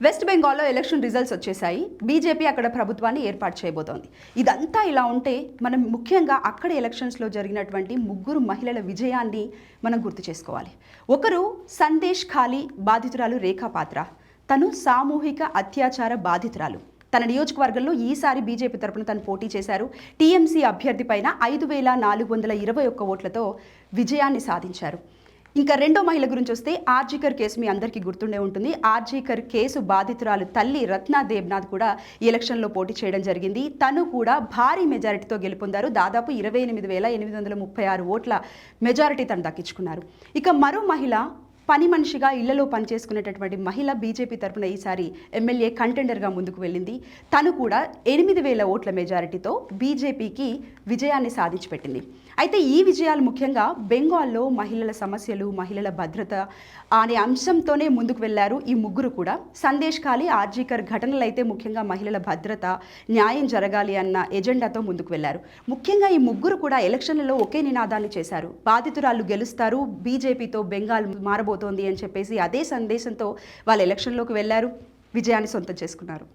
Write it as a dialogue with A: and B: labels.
A: West బెంగాల్లో election results వచ్చేసాయి. BJP అక్కడ ప్రభుత్వాన్ని ఏర్పాటు చేయబోతోంది. ఇదంతా ఇలా ఉంటే మనం ముఖ్యంగా అక్కడ ఎలక్షన్స్లో జరిగినటువంటి ముగ్గురు మహిళల విజయాన్ని మనం గుర్తు చేసుకోవాలి. ఒకరు సందేశ్ ఖాళీ బాధితురాలు రేఖా పాత్ర. తను సామూహిక అత్యాచార బాధితురాలు. తన నియోజకవర్గంలో ఈసారి బీజేపీ తరపున తను పోటీ చేశారు. టీఎంసీ అభ్యర్థి పైన 5,421 ఓట్లతో విజయాన్ని సాధించారు. ఇంకా రెండో మహిళ గురించి వస్తే ఆర్జీకర్ కేసు మీ అందరికీ గుర్తుండే ఉంటుంది. ఆర్జీకర్ కేసు బాధితురాలు తల్లి రత్నా దేబ్నాథ్ కూడా ఈ ఎలక్షన్లో పోటీ చేయడం జరిగింది. తను కూడా భారీ మెజారిటీతో గెలుపొందారు. దాదాపు 28,836 ఓట్ల మెజారిటీ తను దక్కించుకున్నారు. ఇక మరో మహిళ పని మనిషిగా ఇళ్లలో పనిచేసుకునేటటువంటి మహిళ బీజేపీ తరపున ఈసారి ఎమ్మెల్యే కంటెండర్గా ముందుకు వెళ్ళింది. తను కూడా 8,000 ఓట్ల మెజారిటీతో బీజేపీకి విజయాన్ని సాధించి పెట్టింది. అయితే ఈ విజయాలు ముఖ్యంగా బెంగాల్లో మహిళల సమస్యలు, మహిళల భద్రత అనే అంశంతోనే ముందుకు వెళ్లారు ఈ ముగ్గురు కూడా. సందేశ్ ఖాళీ, ఆర్జీకర్ ఘటనలు అయితే ముఖ్యంగా మహిళల భద్రత, న్యాయం జరగాలి అన్న ఎజెండాతో ముందుకు వెళ్లారు. ముఖ్యంగా ఈ ముగ్గురు కూడా ఎలక్షన్లలో ఒకే నినాదాన్ని చేశారు. బాధితురాలు గెలుస్తారు, బీజేపీతో బెంగాల్ మారబోతోంది అని చెప్పేసి అదే సందేశంతో వాళ్ళు ఎలక్షన్లోకి వెళ్లారు, విజయాన్ని సొంతం చేసుకున్నారు.